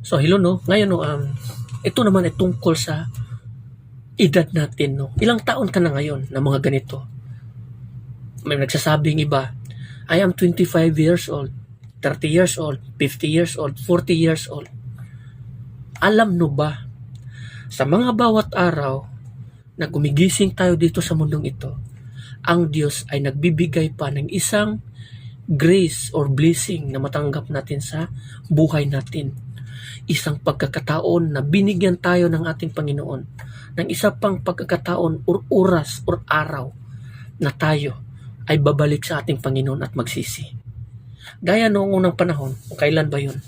So hello no, ngayon no, ito naman ay tungkol sa edad natin no. Ilang taon ka na ngayon na mga ganito? May nagsasabing iba, I am 25 years old, 30 years old, 50 years old, 40 years old. Alam no ba, sa mga bawat araw na gumigising tayo dito sa mundong ito, ang Diyos ay nagbibigay pa ng isang grace or blessing na matanggap natin sa buhay natin. Isang pagkakataon na binigyan tayo ng ating Panginoon ng isa pang pagkakataon or oras or araw na tayo ay babalik sa ating Panginoon at magsisi. Gaya noong unang panahon, kailan ba yun?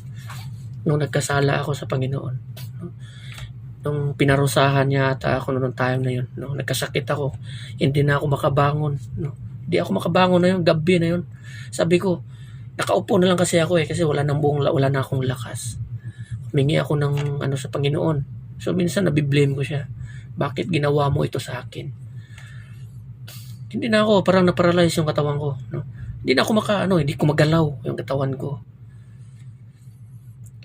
Nung nagkasala ako sa Panginoon. Nung pinarusahan niya ata ako noong time na yun. No? Nagkasakit ako. Hindi na ako makabangon. No? Hindi ako makabangon na yun. Gabi na yun. Sabi ko, nakaupo na lang kasi ako kasi wala na akong lakas. Humingi ako ng sa Panginoon. So minsan nabiblame ko siya. Bakit ginawa mo ito sa akin? Hindi na ako, parang na-paralyze yung katawan ko. No? Hindi na ako hindi ko magalaw yung katawan ko.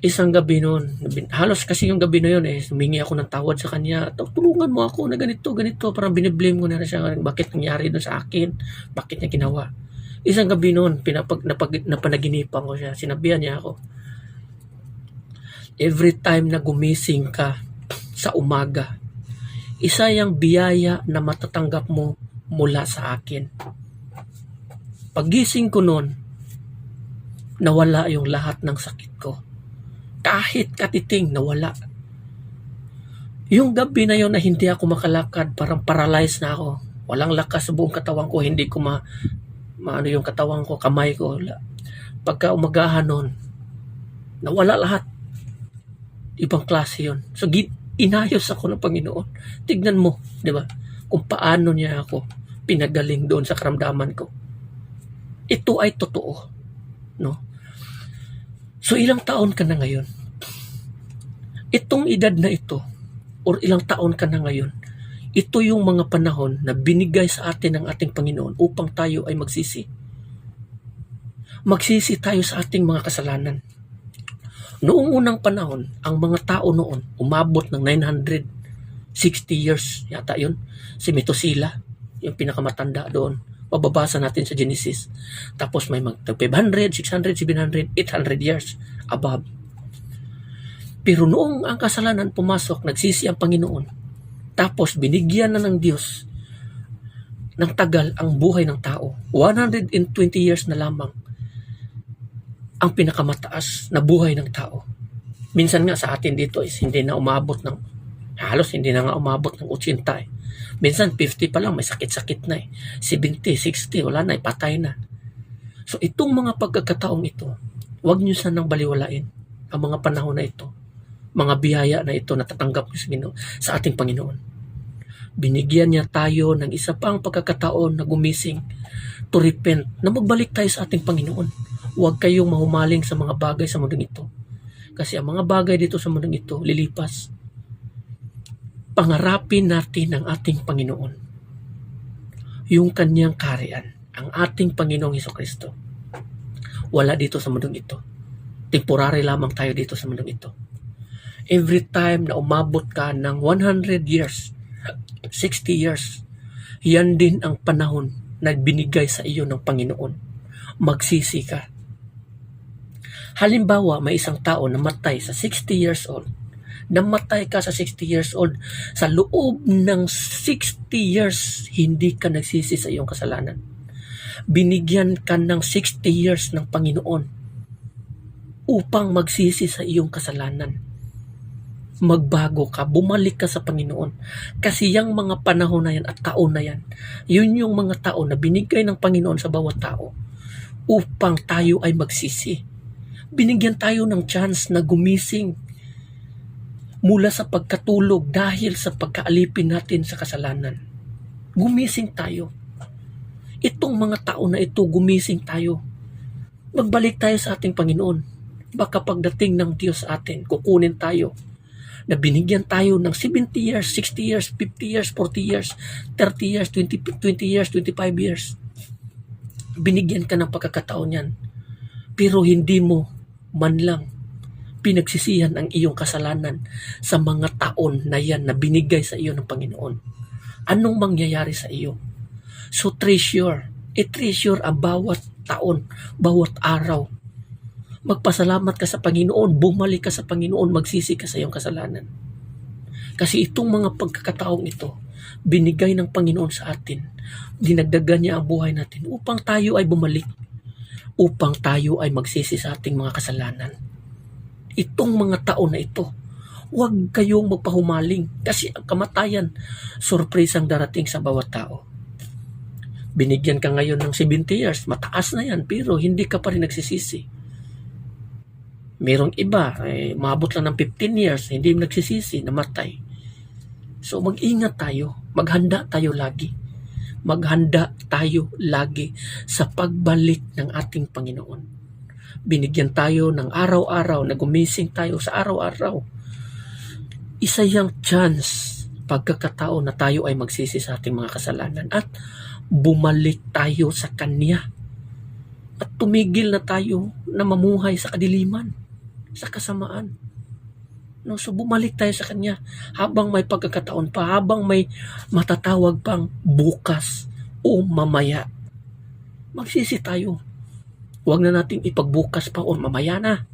Isang gabi noon, halos kasi yung gabi na yun humingi ako ng tawad sa kanya. Tulungan mo ako na ganito. Parang biniblame ko na siya. Bakit nangyari doon sa akin? Bakit niya ginawa? Isang gabi noon, napanaginipan ko siya. Sinabihan niya ako, every time na gumising ka sa umaga, isa yung biyaya na matatanggap mo mula sa akin. Paggising ko noon, nawala yung lahat ng sakit ko. Kahit katiting, nawala. Yung gabi na yon na hindi ako makalakad, parang paralyzed na ako. Walang lakas sa buong katawan ko, hindi ko yung katawan ko, kamay ko. Pagka umagahan noon, nawala lahat. Ibang klase yon. So, inayos ako ng Panginoon. Tignan mo, di ba? Kung paano niya ako pinagaling doon sa karamdaman ko. Ito ay totoo. No? So, ilang taon ka na ngayon? Itong edad na ito, or ilang taon ka na ngayon, ito yung mga panahon na binigay sa atin ng ating Panginoon upang tayo ay magsisi. Magsisi tayo sa ating mga kasalanan. Noong unang panahon, ang mga tao noon umabot ng 960 years yata yun. Si Methuselah, yung pinakamatanda doon. Mababasa natin sa Genesis. Tapos may 500, 600, 700, 800 years above. Pero noong ang kasalanan pumasok, nagsisi ang Panginoon. Tapos binigyan na ng Diyos ng tagal ang buhay ng tao. 120 years na lamang ang pinakamataas na buhay ng tao. Minsan nga sa atin dito is hindi na umabot ng, halos hindi na nga umabot ng 80 Minsan 50 pa lang, may sakit-sakit na 70, 60, wala na, patay na. So itong mga pagkakataong ito, huwag nyo sanang baliwalain ang mga panahon na ito, mga biyaya na ito na tatanggap nyo sa ating Panginoon. Binigyan niya tayo ng isa pang pagkakataon na gumising, to repent, na magbalik tayo sa ating Panginoon. Huwag kayong mahumaling sa mga bagay sa mundong ito. Kasi ang mga bagay dito sa mundong ito, lilipas. Pangarapin natin ang ating Panginoon. Yung kanyang kaharian, ang ating Panginoong Hesukristo. Wala dito sa mundong ito. Temporary lamang tayo dito sa mundong ito. Every time na umabot ka ng 100 years, 60 years, yan din ang panahon na binigay sa iyo ng Panginoon. Magsisi ka. Halimbawa, may isang tao na matay sa 60 years old. Namatay ka sa 60 years old. Sa loob ng 60 years, hindi ka nagsisi sa iyong kasalanan. Binigyan ka ng 60 years ng Panginoon upang magsisi sa iyong kasalanan. Magbago ka, bumalik ka sa Panginoon. Kasi yung mga panahon na yan at taon na yan, yun yung mga taon na binigay ng Panginoon sa bawat tao upang tayo ay magsisi. Binigyan tayo ng chance na gumising mula sa pagkatulog dahil sa pagkaalipin natin sa kasalanan. Gumising tayo. Itong mga taon na ito, gumising tayo. Magbalik tayo sa ating Panginoon. Baka pagdating ng Diyos sa atin, kukunin tayo na binigyan tayo ng 70 years, 60 years, 50 years, 40 years, 30 years, 20 years, 25 years. Binigyan ka ng pagkakataon yan. Pero hindi mo man lang pinagsisihan ang iyong kasalanan sa mga taon na yan na binigay sa iyo ng Panginoon, anong mangyayari sa iyo? So i-treasure ang bawat taon, bawat araw. Magpasalamat ka sa Panginoon, bumalik ka sa Panginoon, magsisi ka sa iyong kasalanan. Kasi itong mga pagkakataong ito, binigay ng Panginoon sa atin. Dinagdagan niya ang buhay natin upang tayo ay bumalik, upang tayo ay magsisi sa ating mga kasalanan. Itong mga taon na ito, huwag kayong magpahumaling kasi ang kamatayan, surpresang darating sa bawat tao. Binigyan ka ngayon ng 70 years, mataas na yan, pero hindi ka pa rin nagsisisi. Merong iba, maabot lang ng 15 years, hindi nagsisisi, namatay. So mag-ingat tayo, maghanda tayo lagi. Maghanda tayo lagi sa pagbalik ng ating Panginoon. Binigyan tayo ng araw-araw na gumising tayo sa araw-araw. Isa yung chance, pagkakataon na tayo ay magsisi sa ating mga kasalanan at bumalik tayo sa Kanya. At tumigil na tayo na mamuhay sa kadiliman, sa kasamaan. No, so bumalik tayo sa Kanya habang may pagkakataon pa, habang may matatawag pang bukas o mamaya. Magsisi tayo. Huwag na nating ipagbukas pa o mamaya na.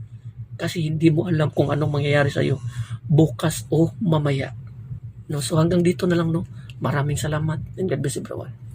Kasi hindi mo alam kung anong mangyayari sa iyo bukas o mamaya. No, so hanggang dito na lang, no. Maraming salamat and God bless everyone.